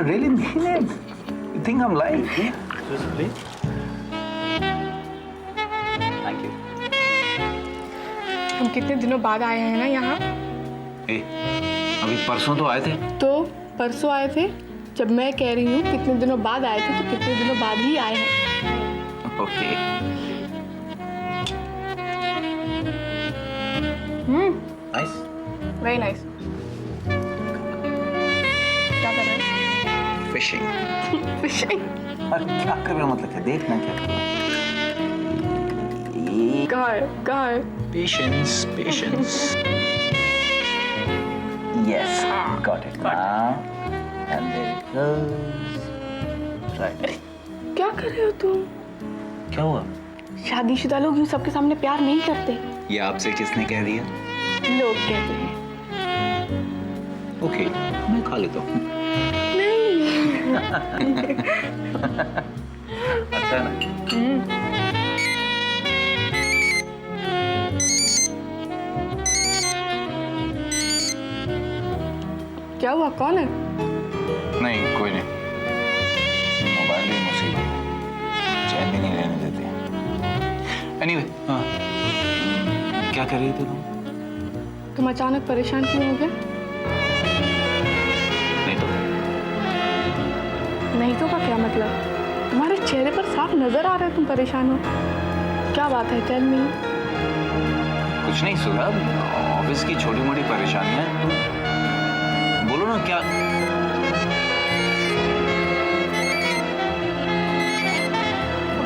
Really mean it? You think I'm lying? Just please. Thank you. हम कितने दिनों बाद आए हैं ना यहाँ। ए, अभी परसों तो आए थे। तो परसों आए थे। जब मैं कह रही हूँ कितने दिनों बाद आए थे तो कितने दिनों बाद ही आए हैं। ओके। Nice. Very nice. क्या कर रहे हैं? फिशिंग। फिशिंग। अरे क्या कर रहे हो, मतलब क्या देखना क्या कर रहे हो? कहाँ है? Patience, patience. Yes, got it now. And there it goes. Right. क्या कर रहे हो तुम? क्या हुआ? शादीशुदा लोग यूँ सबके सामने प्यार नहीं करते। ये आपसे किसने कह दिया? लोग कहते हैं। ओके, मैं खा लेता हूँ। नहीं। अच्छा ना? क्या हुआ, कौन है? नहीं, कोई नहीं। मोबाइल भी मुसीबत है, चैन भी नहीं रहने देते। एनीवे, हाँ, क्या कर रही थी तुम? तुम अचानक परेशान क्यों हो गए? नहीं तो नहीं तो का क्या मतलब? तुम्हारे चेहरे पर साफ नजर आ रहा है तुम परेशान हो। क्या बात है, टेल मी। कुछ नहीं सुधा, ऑफिस की छोटी मोटी परेशानियां। बोलो ना क्या?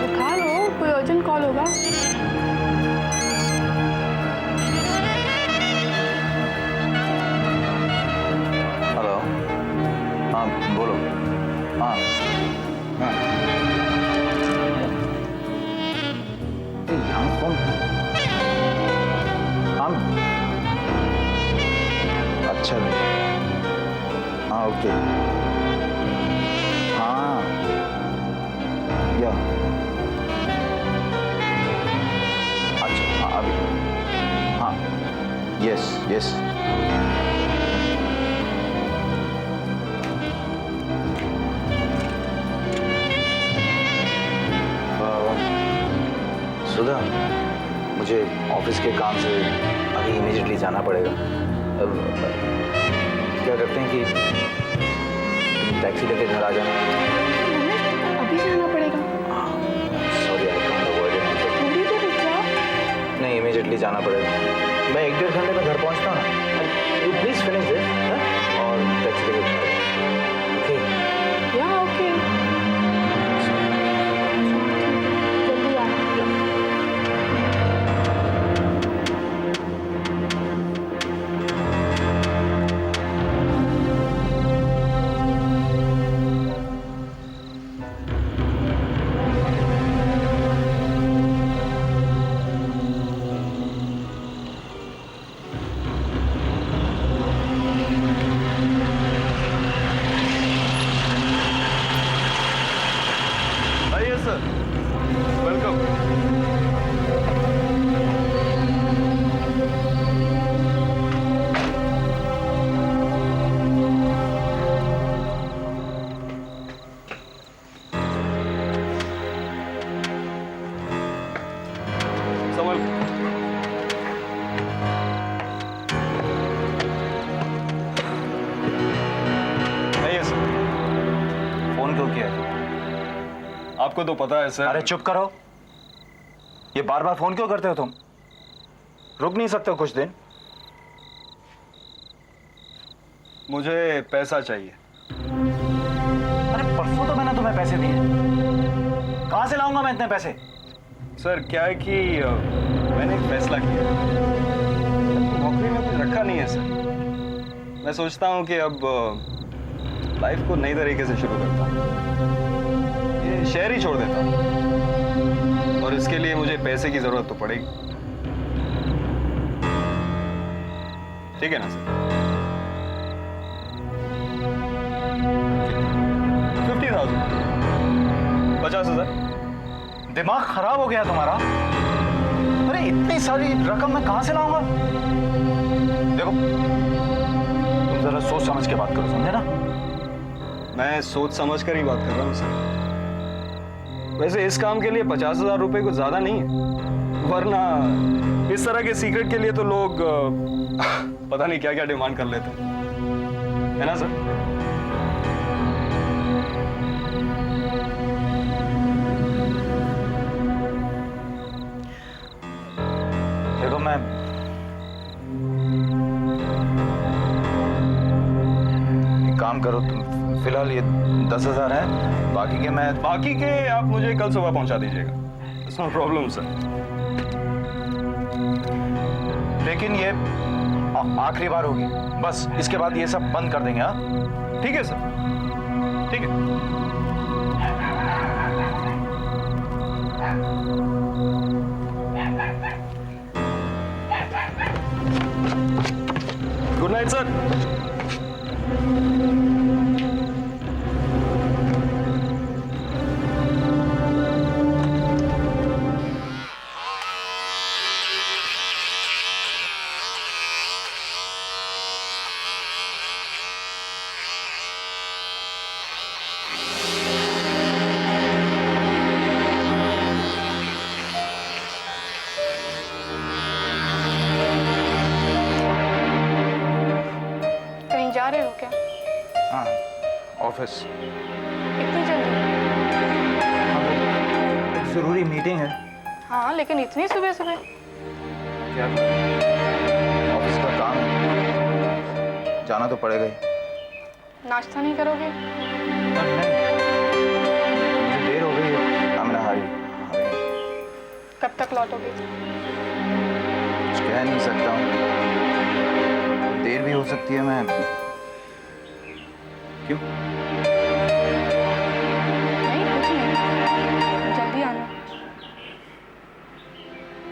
उठा लो, कोई अर्जेंट कॉल होगा। हेलो, हाँ बोलो। हाँ हाँ, यहाँ कौन? हाँ, अच्छा हाँ, ओके, हाँ, या अच्छा, हाँ अभी, हाँ, यस यस। सुधा, मुझे ऑफिस के काम से अभी इमीडिएटली जाना पड़ेगा। अब क्या करते हैं कि तुम टैक्सी लेके घर आ जाना। अभी जाना पड़ेगा? Sorry, I can't avoid it. थोड़ी देर रुक जाओ। नहीं, इमीडिएटली जाना पड़ेगा। मैं 1-1.5 घंटे में घर पहुंचता हूँ ना। यू प्लीज फिनिश दिस और टैक्सी लेके घर आ जाओ। ओके? या ओके। जल्दी आ। आइए सर, वेलकम। संभल। आइए सर। फोन क्यों किया? आपको तो पता है सर। अरे चुप करो। ये बार बार फोन क्यों करते हो तुम? रुक नहीं सकते हो कुछ दिन? मुझे पैसा चाहिए। अरे परसों तो मैंने तुम्हें पैसे दिए। कहां से लाऊंगा मैं इतने पैसे? सर क्या है कि मैंने एक फैसला किया। नौकरी में कुछ रखा नहीं है सर। मैं सोचता हूँ कि अब लाइफ को नई तरीके से शुरू करता हूँ। ये शहर ही छोड़ देता हूँ और इसके लिए मुझे पैसे की जरूरत तो पड़ेगी। ठीक है ना सर? 50,000, 50,000। दिमाग खराब हो गया तुम्हारा? अरे इतनी सारी रकम मैं कहां से लाऊंगा? देखो, तुम जरा सोच समझ के बात करो, समझे ना? मैं सोच समझ कर ही बात कर रहा हूँ सर। वैसे इस काम के लिए 50,000 रुपए कुछ ज्यादा नहीं है, वरना इस तरह के सीक्रेट के लिए तो लोग पता नहीं क्या क्या डिमांड कर लेते हैं, है ना सर? देखो, मैं एक काम करो, तुम फिलहाल ये 10,000 है, बाकी के आप मुझे कल सुबह पहुंचा दीजिएगा। It's no problem sir. लेकिन ये आखिरी बार होगी, बस इसके बाद ये सब बंद कर देंगे। हाँ, ठीक है सर, ठीक है। Good night sir. कहीं जा रहे हो क्या? हाँ, ऑफिस। इतनी जल्दी? एक जरूरी मीटिंग है। हाँ, लेकिन इतनी सुबह सुबह? क्या ऑफिस का काम है, जाना तो पड़ेगा ही। नाश्ता नहीं करोगे? नहीं, मुझे देर हो गई है। I'm in a hurry। कब तक लौटोगे? कुछ कह नहीं सकता हूँ, देर भी हो सकती है। मैं क्यों? नहीं, कुछ नहीं, जल्दी आना।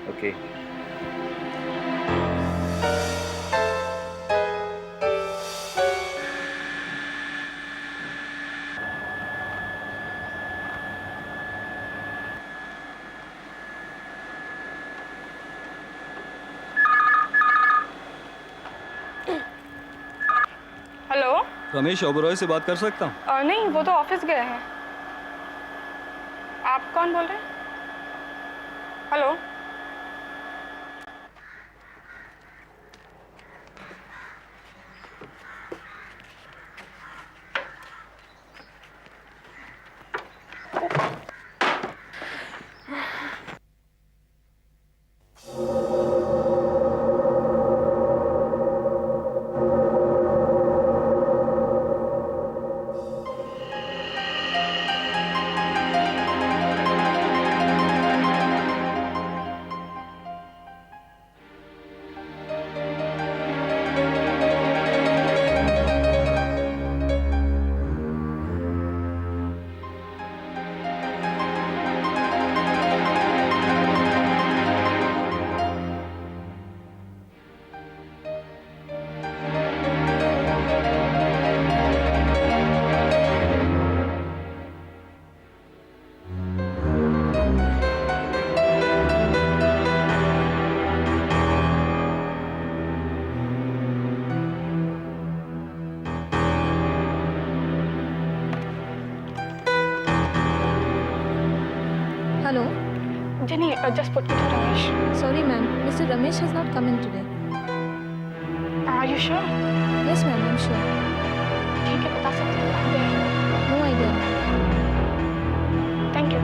ओके। हेलो? रमेश ओबरॉय से बात कर सकता हूँ? नहीं, वो तो ऑफिस गए हैं। आप कौन बोल रहे हैं? Hello. Hello. Jenny, just put me to Ramesh. Sorry, ma'am. Mr. Ramesh has not come in today. Are you sure? Yes, ma'am. I'm sure. ठीक है, बता सकते हो कहाँ गए हैं? No idea, ma'am. Thank you.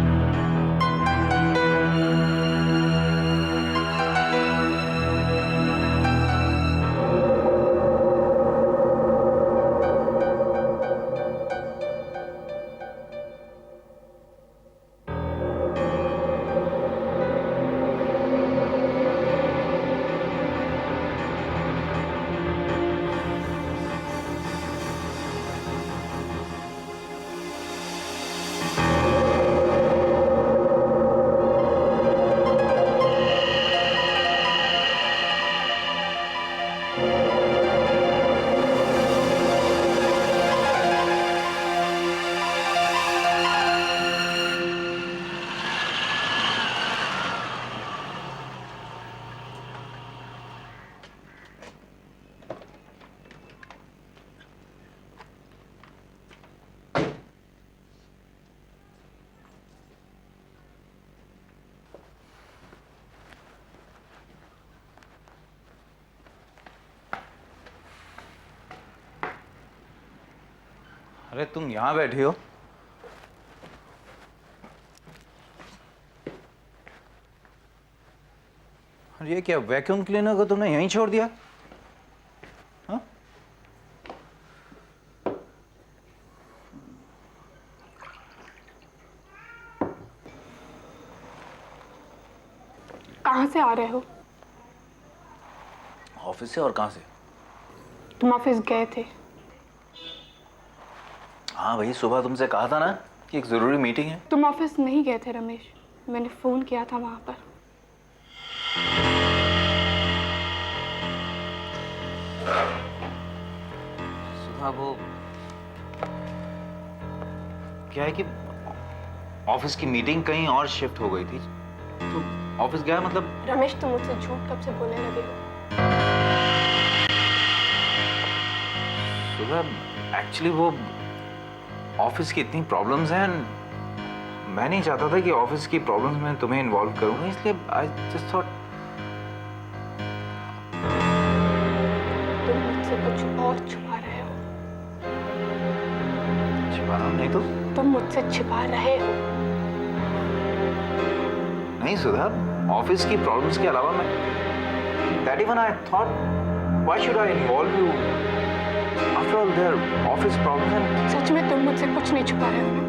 अरे तुम यहाँ बैठी हो? और ये क्या, वैक्यूम क्लीनर को तुमने यहीं छोड़ दिया? हाँ? कहाँ से आ रहे हो? ऑफिस से। और कहाँ से? तुम ऑफिस गए थे। हाँ भाई, सुबह तुमसे कहा था ना कि एक जरूरी मीटिंग है। तुम ऑफिस नहीं गए थे रमेश, मैंने फोन किया था वहां पर। सुबह वो क्या है कि ऑफिस की मीटिंग कहीं और शिफ्ट हो गई थी, तो ऑफिस गया। मतलब रमेश, तुम मुझसे झूठ कब से बोलने लगे हो? सुबह एक्चुअली वो ऑफिस की इतनी प्रॉब्लम्स हैं, मैं नहीं चाहता था कि ऑफिस की प्रॉब्लम्स में तुम्हें इन्वॉल्व करूंगा, इसलिए आई जस्ट थॉट। तुम मुझसे कुछ और छुपा रहे हो। छिपा रहा हूं नहीं तो? तुम मुझसे छिपा रहे हो। नहीं सुधा, ऑफिस की प्रॉब्लम्स के अलावा मैं that even I thought why should I involve you after all their office problems and. सच में तुम मुझसे कुछ नहीं छुपा रहे हो ना?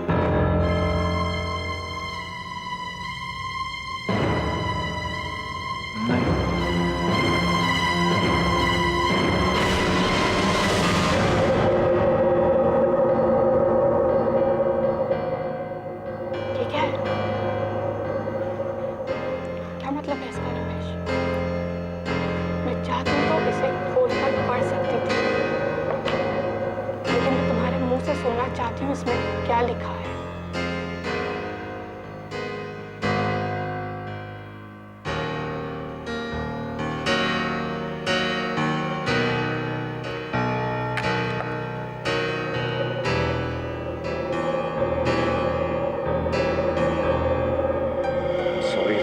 ठीक है, क्या मतलब है इसका रमेश? मैं चाहती तो इसे खोलकर पढ़ सकती थी, लेकिन मैं तुम्हारे मुंह से सुनना चाहती हूँ इसमें क्या लिखा है। सॉरी,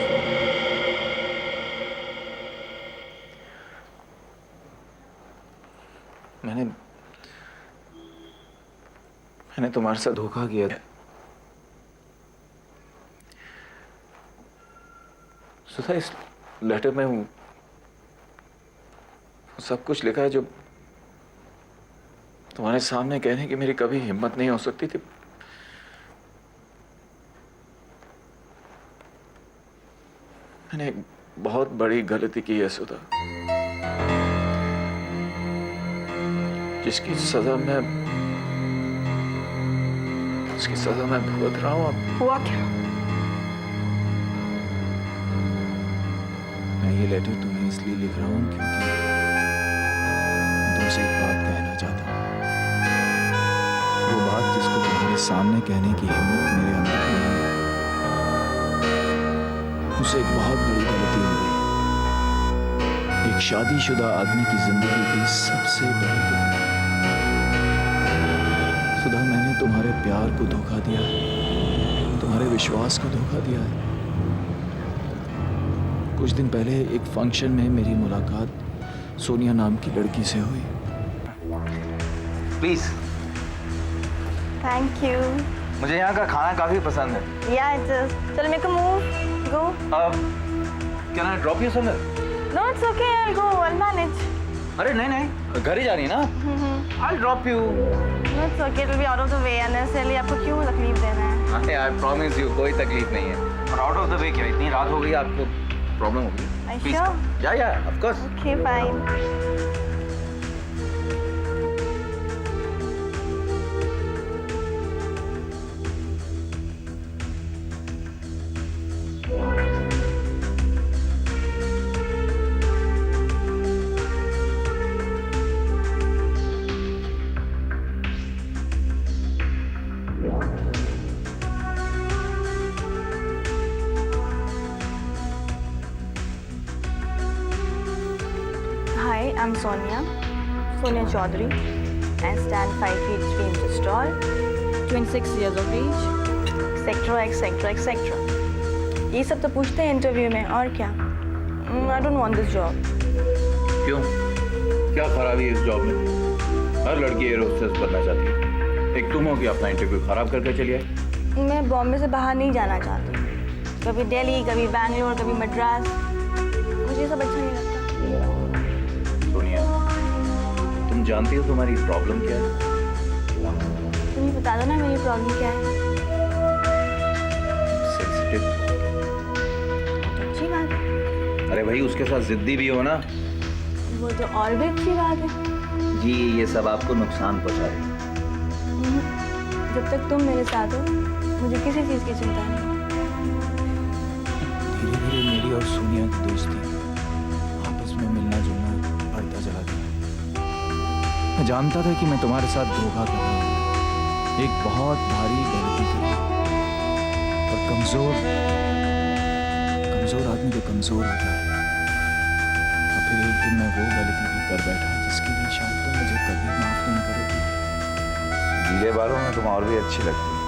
तुम्हारे साथ धोखा किया था। सुधा, इस लेटर में वो सब कुछ लिखा है जो तुम्हारे सामने कहने की मेरी कभी हिम्मत नहीं हो सकती थी। मैंने एक बहुत बड़ी गलती की है सुधा, जिसकी सजा मैं भुगत रहा हूं अब। हुआ क्या? मैं ये लेटर तुम्हें इसलिए लिख रहा हूं क्योंकि मैं तुमसे एक बात कहना चाहता हूं। वो बात जिसको तुम्हारे सामने कहने की हिम्मत मेरे अंदर नहीं है। मुझसे एक बहुत बड़ी गलती हो गई। एक शादीशुदा आदमी की जिंदगी की सबसे बड़ी गलती। सुधा, मैंने तुम्हारे प्यार को धोखा दिया है, तुम्हारे विश्वास को धोखा दिया है। कुछ दिन पहले एक फंक्शन में मेरी मुलाकात सोनिया नाम की लड़की से हुई। प्लीज। Thank you. मुझे यहाँ का खाना काफी पसंद है। Yeah, it is. चलो मेरे को move. Go. Can I drop you somewhere? No, it's okay. I'll go. I'll manage. अरे नहीं, घर ही जा रही है ना? I'll drop you. No, it's okay. It'll be out of the way. Unnecessarily आपको क्यों तकलीफ देना है? I promise you, कोई तकलीफ नहीं है। और आउट ऑफ द वे क्या? इतनी रात हो गई, आपको प्रॉब्लम होगी? Are you sure? Yeah, of course. Okay, fine. Hi, I'm Sonia Chaudhary. I stand 5 feet 3 inches tall, 26 years of age, etc. ये सब तो पूछते हैं इंटरव्यू में, और क्या? I don't want this job. क्यों? क्या खराबी है इस जॉब में? हर लड़की एयर होस्टेस बनना चाहती है। एक तुम हो कि अपना इंटरव्यू खराब करके चली आई। मैं बॉम्बे से बाहर नहीं जाना चाहती। कभी दिल्ली, कभी बैंगलोर, कभी मद्रास। मुझे ये सब अच्छा नहीं लगता। सोनिया, तुम जानती हो तुम्हारी प्रॉब्लम क्या है? तुम ही बता दो ना मेरी प्रॉब्लम क्या है। सेंसिटिव। अच्छी बात है। अरे भाई, उसके साथ जिद्दी भी हो ना। वो तो और भी अच्छी बात है। जी, ये सब आपको नुकसान पहुंचाए। जब तक तुम मेरे साथ हो, मुझे किसी चीज़ की चिंता नहीं। धीरे धीरे मेरी और सोनिया की दोस्ती आपस में मिलना जुलना बढ़ता चला गया। मैं जानता था कि मैं तुम्हारे साथ धोखा कर रहा हूँ, एक बहुत भारी गलती कर रहा हूँ। और कमजोर आदमी तो कमजोर होता है। और फिर एक दिन मैं वो गलती भी कर बैठा जिसके लिए शायद तुम मुझे कभी माफ नहीं करोगी। गीले बालों में तुम और भी अच्छी लगती है।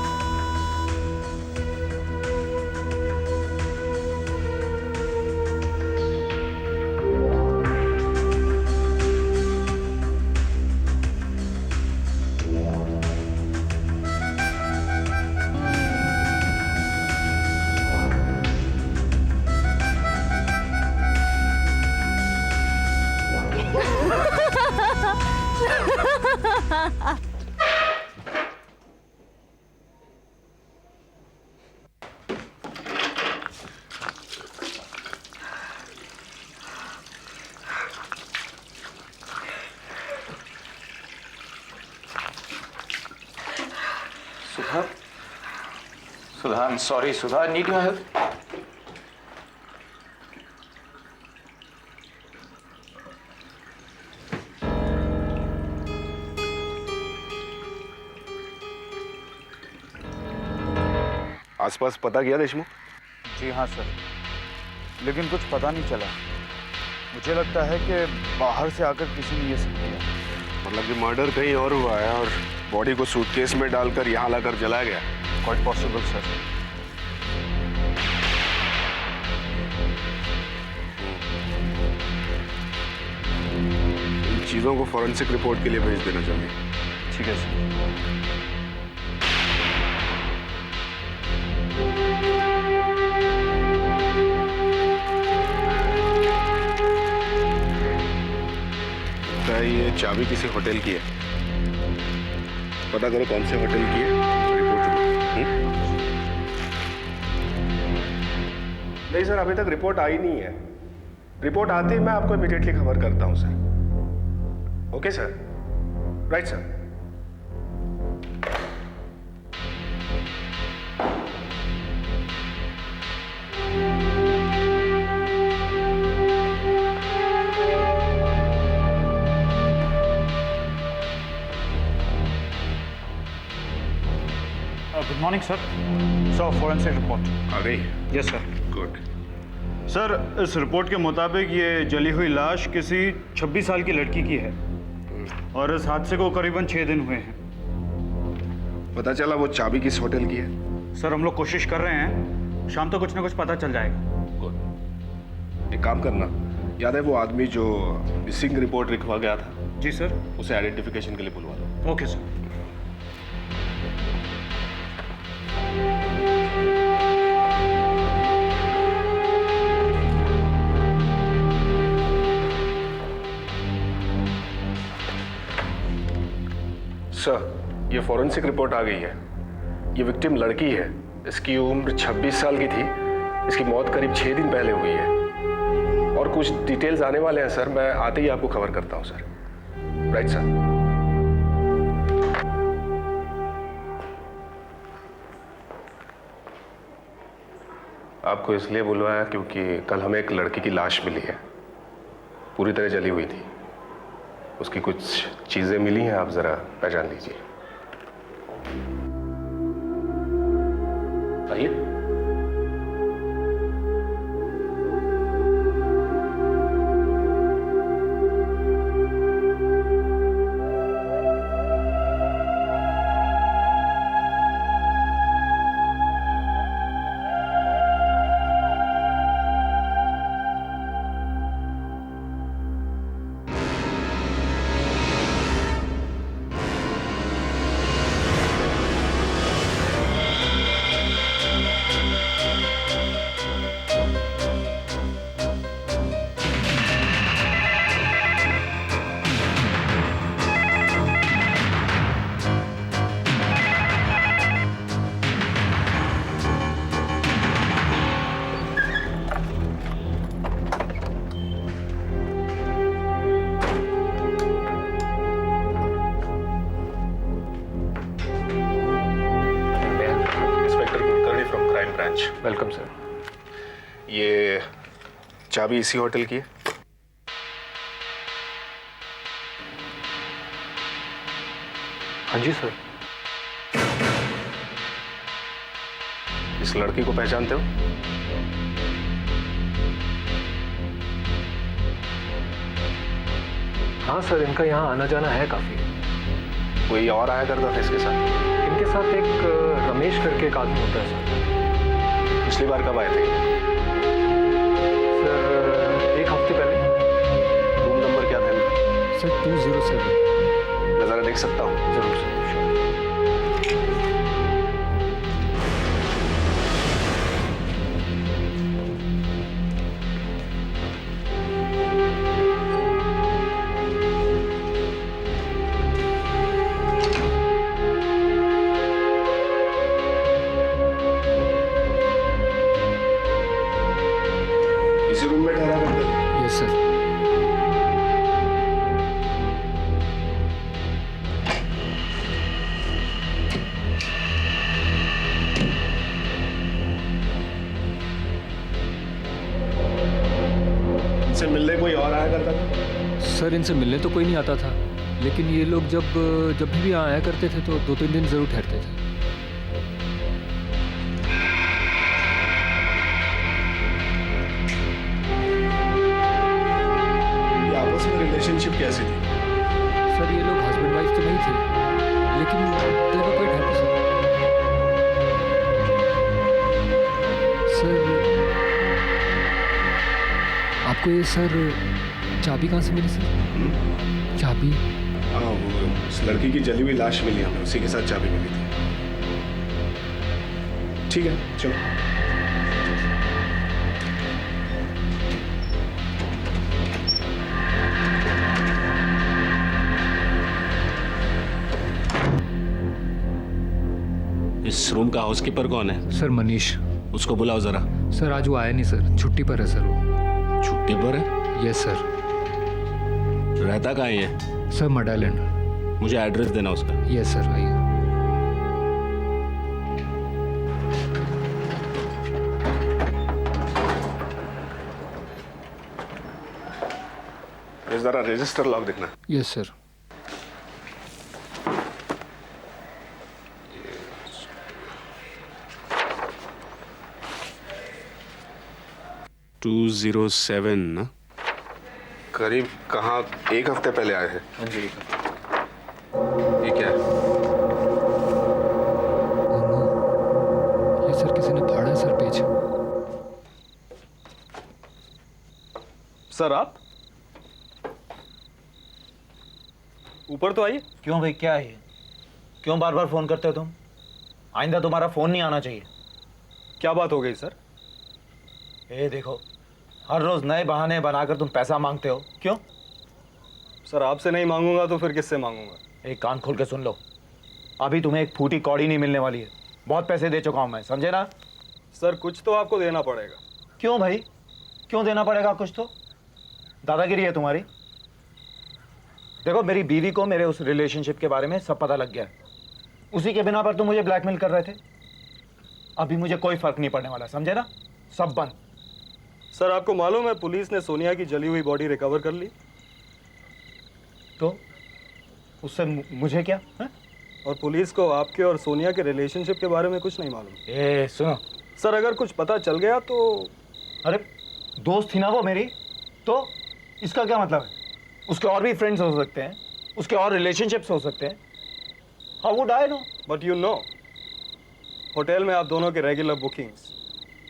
Sudha, I'm sorry, Sudha. I need your help. आसपास पता किया देशमुख? जी हाँ सर, लेकिन कुछ पता नहीं चला। मुझे लगता है कि बाहर से आकर किसी ने ये सब किया। मतलब कि मर्डर कहीं और हुआ है और बॉडी को सूटकेस में डालकर यहाँ लाकर जलाया गया। Quite possible sir. इन चीज़ों को फॉरेंसिक रिपोर्ट के लिए भेज देना चाहिए। ठीक है सर। ये चाबी किसी होटल की है, पता करो कौन से होटल की है, रिपोर्ट दो। नहीं सर, अभी तक रिपोर्ट आई नहीं है। रिपोर्ट आते ही मैं आपको इमीडिएटली खबर करता हूं sir. Okay sir, right sir. Good morning sir. Sir forensic report आ गई? Yes sir. गुड। सर इस रिपोर्ट के मुताबिक ये जली हुई लाश किसी 26 साल की लड़की की है और इस हादसे को करीबन 6 दिन हुए हैं। पता चला वो चाबी किस होटल की है? सर हम लोग कोशिश कर रहे हैं, शाम तक कुछ ना कुछ पता चल जाएगा। गुड। एक काम करना, याद है वो आदमी जो मिसिंग रिपोर्ट लिखवा गया था? जी सर। उसे आइडेंटिफिकेशन के लिए बुलवा लो। Okay sir. सर, ये फॉरेंसिक रिपोर्ट आ गई है। ये विक्टिम लड़की है, इसकी उम्र 26 साल की थी। इसकी मौत करीब 6 दिन पहले हुई है और कुछ डिटेल्स आने वाले हैं सर, मैं आते ही आपको खबर करता हूं सर। Right sir. आपको इसलिए बुलवाया क्योंकि कल हमें एक लड़की की लाश मिली है, पूरी तरह जली हुई थी। उसकी कुछ चीजें मिली हैं, आप जरा पहचान लीजिए। आइए। Welcome sir. ये चाबी इसी होटल की है? हाँ जी सर। इस लड़की को पहचानते हो? हाँ सर, इनका यहाँ आना जाना है काफ़ी। कोई और आया करता था इसके साथ? इनके साथ एक रमेश करके एक आदमी होता है सर। पिछली बार कब आए थे? सर 1 हफ्ते पहले। रूम नंबर क्या था इनका? सर 207। मैं जरा देख सकता हूँ? जरूर सर। इसी रूम में ठहरा करते थे? Yes sir. इनसे मिलने कोई और आया करता था? सर इनसे मिलने तो कोई नहीं आता था, लेकिन ये लोग जब भी यहाँ आया करते थे तो 2-3 दिन जरूर ठहरते थे। ये आपस में रिलेशनशिप कैसी थी? सर ये लोग हस्बैंड वाइफ तो नहीं थे, लेकिन they were quite happy, sir. आपको ये सर चाबी कहाँ से मिली सर? चाबी? हाँ, वो उस लड़की की जली हुई लाश मिली हमें, उसी के साथ चाबी मिली थी। ठीक है, चलो। इस रूम का हाउसकीपर कौन है? सर मनीष। उसको बुलाओ जरा। सर आज वो आया नहीं सर, छुट्टी पर है सर वो। छुट्टी पर है? Yes sir. रहता कहाँ है? सर मडालैंड। मुझे एड्रेस देना उसका। यस सर, आइए। जरा रजिस्टर लॉक देखना। Yes sir. टू 207 ना? करीब कहाँ, एक हफ्ते पहले आए हैं। हाँ जी। ये क्या है? ये सर किसी ने फाड़ा है सर पेज। सर आप ऊपर तो आइए। क्यों भाई, क्या है? क्यों बार बार फोन करते हो तुम? आइंदा तुम्हारा फोन नहीं आना चाहिए। क्या बात हो गई सर? ये देखो, हर रोज नए बहाने बनाकर तुम पैसा मांगते हो, क्यों? सर आपसे नहीं मांगूंगा तो फिर किससे मांगूंगा? एक कान खोल के सुन लो, अभी तुम्हें एक फूटी कौड़ी नहीं मिलने वाली है। बहुत पैसे दे चुका हूं मैं, समझे ना? सर कुछ तो आपको देना पड़ेगा। क्यों भाई, क्यों देना पड़ेगा कुछ तो? दादागिरी है तुम्हारी। देखो, मेरी बीवी को मेरे उस रिलेशनशिप के बारे में सब पता लग गया है। उसी के बिना पर तुम मुझे ब्लैकमेल कर रहे थे। अभी मुझे कोई फर्क नहीं पड़ने वाला, समझे ना? सब बंद। सर आपको मालूम है पुलिस ने सोनिया की जली हुई बॉडी रिकवर कर ली। तो उससे मुझे क्या है? और पुलिस को आपके और सोनिया के रिलेशनशिप के बारे में कुछ नहीं मालूम। ए सुनो सर, अगर कुछ पता चल गया तो? अरे दोस्त थी ना वो मेरी, तो इसका क्या मतलब है? उसके और भी फ्रेंड्स हो सकते हैं, उसके और रिलेशनशिप्स हो सकते हैं। How would I know? But you know, hotel में आप दोनों के रेगुलर बुकिंग्स,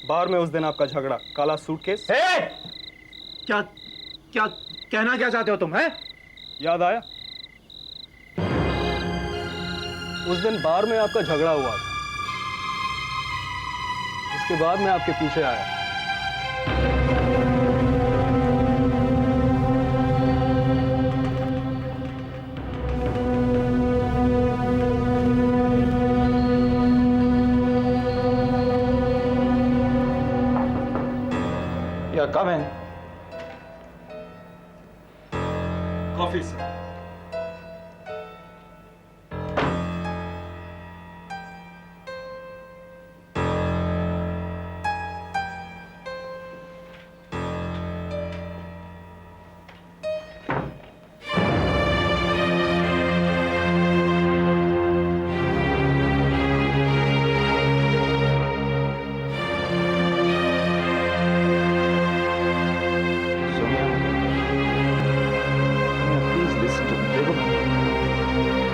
बार में उस दिन आपका झगड़ा, काला सूटकेस। क्या क्या कहना क्या चाहते हो तुम? है याद आया? उस दिन बार में आपका झगड़ा हुआ था, उसके बाद मैं आपके पीछे आया। या कम है? Coffee sir.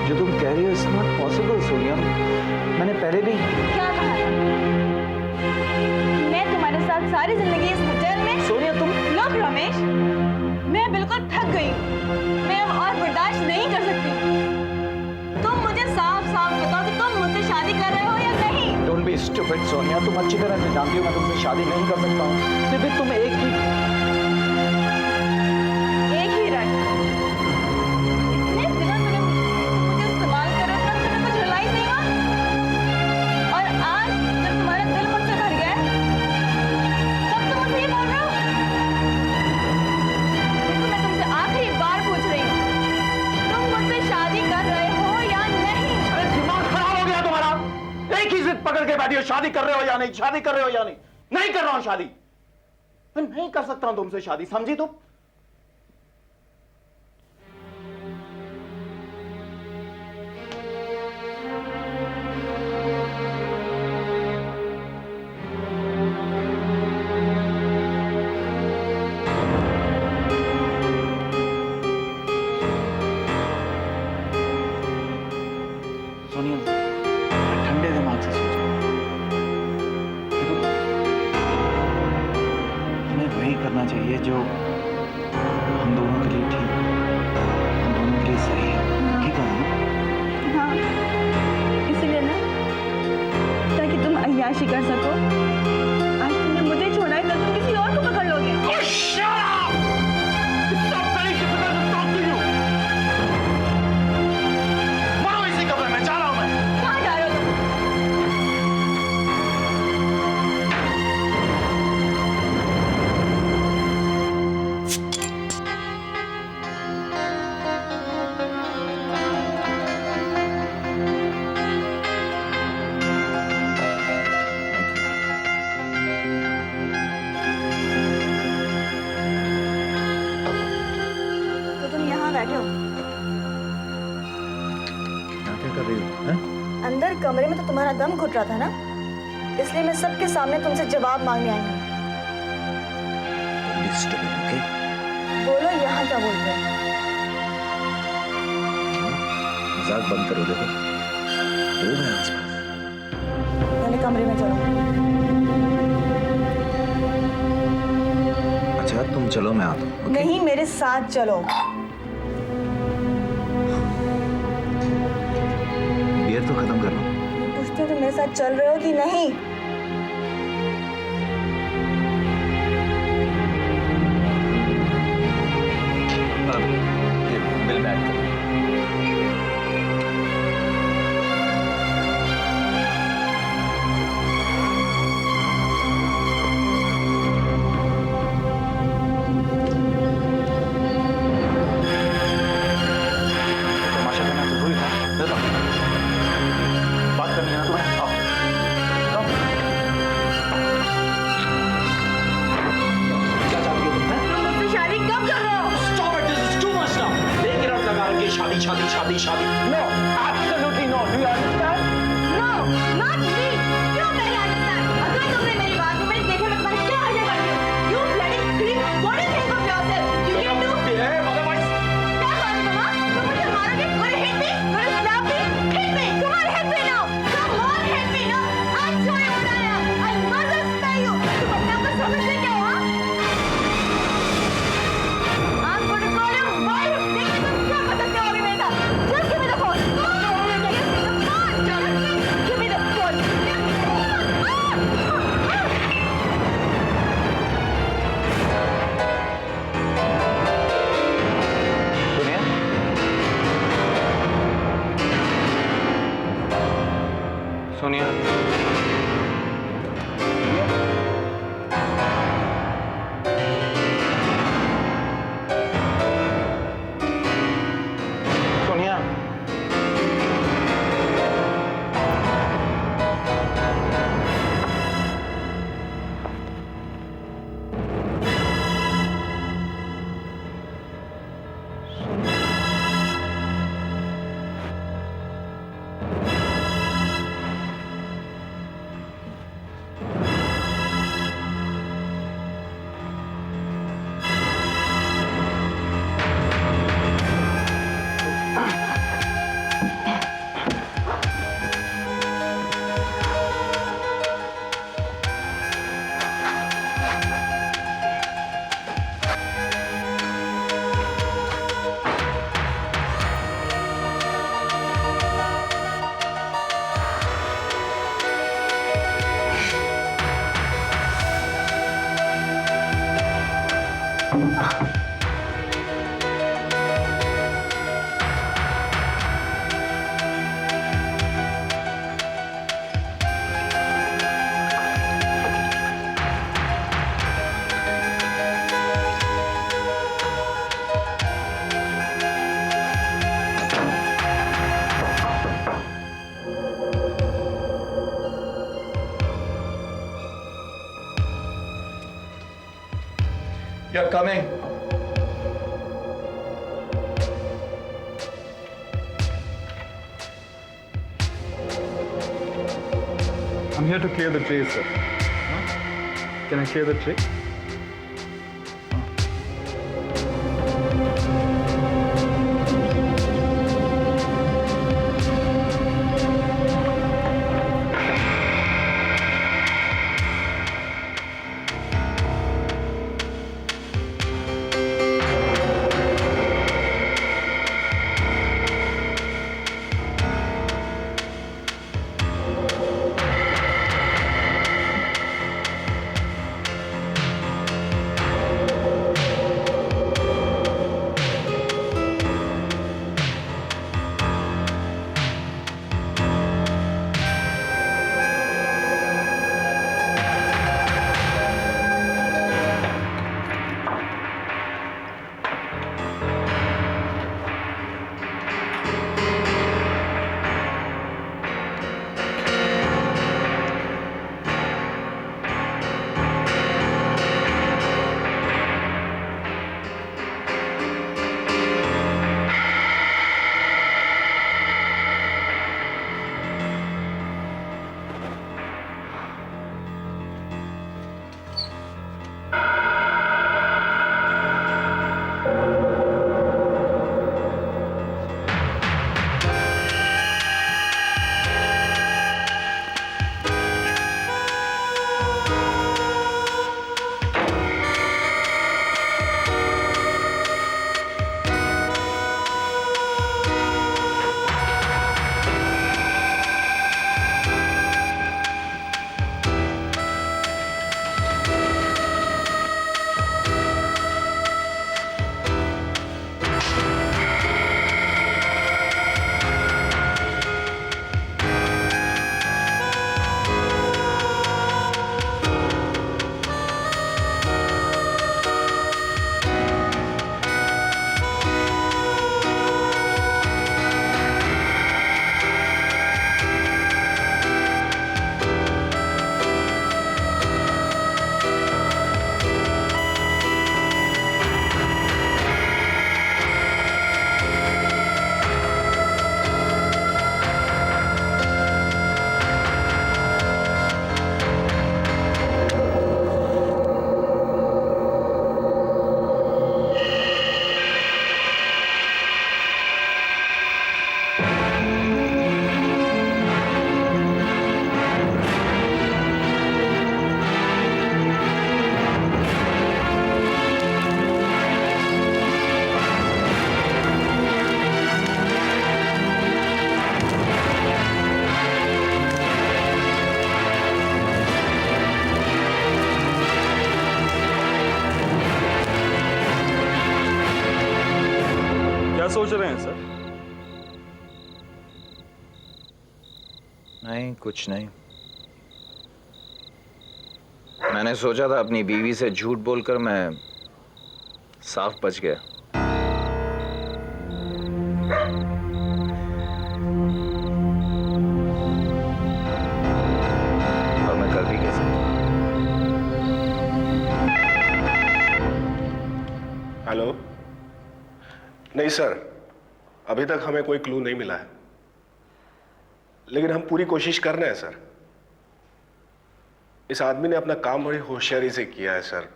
जो तुम कह रही हो इट्स नॉट पॉसिबल सोनिया। मैंने पहले भी क्या कहा था? मैं तुम्हारे साथ सारी जिंदगी इस होटल में। सोनिया तुम लोग रमेश, मैं बिल्कुल थक गई हूँ। मैं अब और बर्दाश्त नहीं कर सकती। तुम मुझे साफ साफ बताओ कि तुम मुझसे शादी कर रहे हो या नहीं। डोंट बी स्टूपिड सोनिया, तुम अच्छी तरह से जानती हो मैं तुमसे शादी नहीं कर सकता हूँ। फिर भी तुम एक ही रट। इतने दिनों तुमने मुझे इस्तेमाल कर रखा, तुम्हें कुछ रियलाइज नहीं हुआ? और आज जब तुम्हारा दिल मुझसे भर गया है, तब तुम मुझसे ये बोल रहे हो? देखो, मैं तुमसे आखिरी बार पूछ रही हूँ, तुम मुझसे शादी कर रहे हो या नहीं? अरे दिमाग खराब हो गया तुम्हारा। एक ही जिद पकड़ के बैठी हो, शादी कर रहे हो या नहीं, शादी कर रहे हो या नहीं। नहीं कर रहा हूं शादी, मैं नहीं कर सकता हूं तुमसे शादी, समझी तुम? सोनिया, ठंडे दिमाग से सोचो। देखो, हमें वही करना चाहिए जो हम दोनों के लिए ठीक, हम दोनों के लिए सही है। ठीक है ना? हाँ, इसलिए ना, ताकि तुम अय्याशी कर सको। आज तुमने मुझे छोड़ा है, कल तुम किसी और को पकड़ लोगे। मारो इसी कमरे में, जा रहा हूं मैं। कहाँ जा रहे हो तुम? तुम्हारा दम घुट रहा था ना, इसलिए मैं सबके सामने तुमसे जवाब मांगने आई हूँ। बोलो यहाँ क्या बोलते हो? मजाक बंद करो, देखो लोग हैं आसपास। पहले कमरे में चलो। अच्छा तुम चलो, मैं आता हूँ। नहीं, मेरे साथ चलो। बियर तो खत्म कर लो। पूछते हो तुम मेरे साथ चल रहे हो कि नहीं? ये बिल बैक करो। तमाशा करना जरूरी था। चलो बात करनी है ना तुम्हें, आओ आओ। क्या चाहती हो तुम? हैं? तुम मुझसे शादी कब कर रहे हो? Stop it! This is too much now. Take it out लगा रखी है, शादी शादी शादी शादी। No, absolutely no. Do you understand? No, not me. क्यों नहीं understand? अगर तुमने मेरी बात को मैंने देखे मैं तुम्हारी क्या हर्जा करती हूँ? You bloody creep! What do you think of yourself? You can do? Otherwise, क्या बात मामा? तुम मुझे मारोगे? Will you hit me? Will you slap me? Hit me! Come on, hit me now! Come on, hit me now! I'll show you what I am. I'll mother spare you. तुम अपने आप को समझते क्या हो? हाँ? I'm going to call your wife. देखिए तुम क्या कर सकते हो अभी मेरे साथ? Just give me the phone. Give me the phone. Give me the phone. Sonia, Sonia, you're coming. I'm here to clear the tray, sir. Can I clear the tray? सोच रहे हैं सर? नहीं, कुछ नहीं। मैंने सोचा था अपनी बीवी से झूठ बोलकर मैं साफ बच गया। और मैं कर भी कैसे? हेलो। नहीं सर, अभी तक हमें कोई क्लू नहीं मिला है, लेकिन हम पूरी कोशिश कर रहे हैं सर। इस आदमी ने अपना काम बड़ी होशियारी से किया है सर,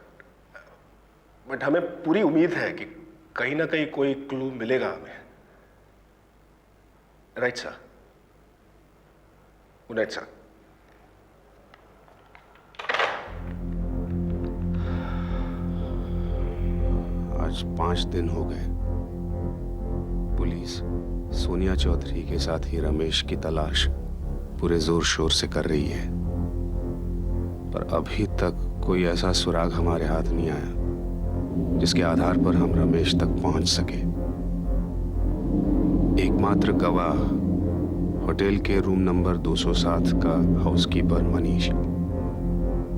बट हमें पूरी उम्मीद है कि कहीं ना कहीं कोई क्लू मिलेगा हमें। Right sir. Good night sir. आज 5 दिन हो गए। पुलिस सोनिया चौधरी के साथ ही रमेश की तलाश पूरे जोर शोर से कर रही है, पर अभी तक कोई ऐसा सुराग हमारे हाथ नहीं आया जिसके आधार पर हम रमेश तक पहुंच सके। एकमात्र गवाह होटल के रूम नंबर 207 का हाउसकीपर मनीष,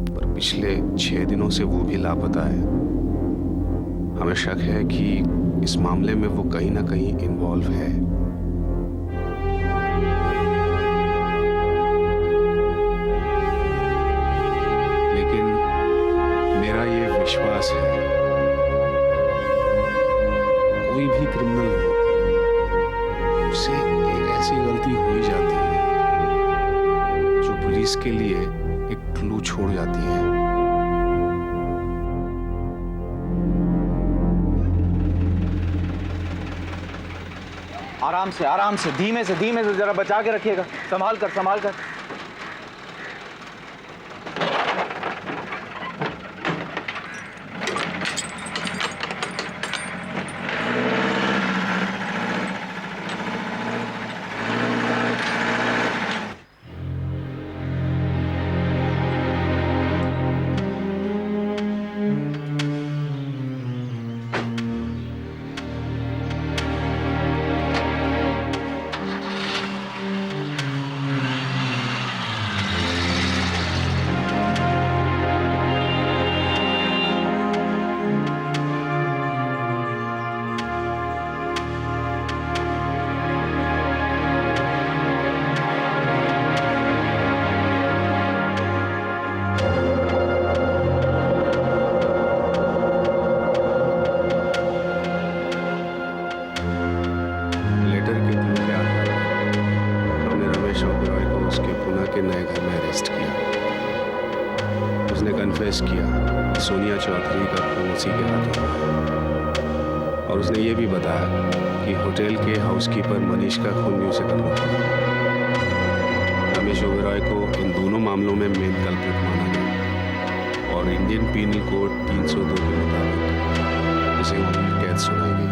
पर पिछले 6 दिनों से वो भी लापता है। हमें शक है कि इस मामले में वो कहीं ना कहीं इन्वॉल्व है। लेकिन मेरा ये विश्वास है, कोई भी क्रिमिनल हो, उससे एक ऐसी गलती हो ही जाती है जो पुलिस के लिए एक क्लू छोड़ जाती है। आराम से, धीमे से जरा बचा के रखिएगा। संभाल कर। कन्फेस किया सोनिया चौधरी का खून उसी के हाथों में, और उसने ये भी बताया कि होटल के हाउसकीपर मनीष का खून भी उसे करना था। रमेश ओबेरॉय को इन दोनों मामलों में मेन कल्प्रिट माना गया और इंडियन पीनल कोड 302 के मुताबिक उसे उम्र कैद सुनाई गई।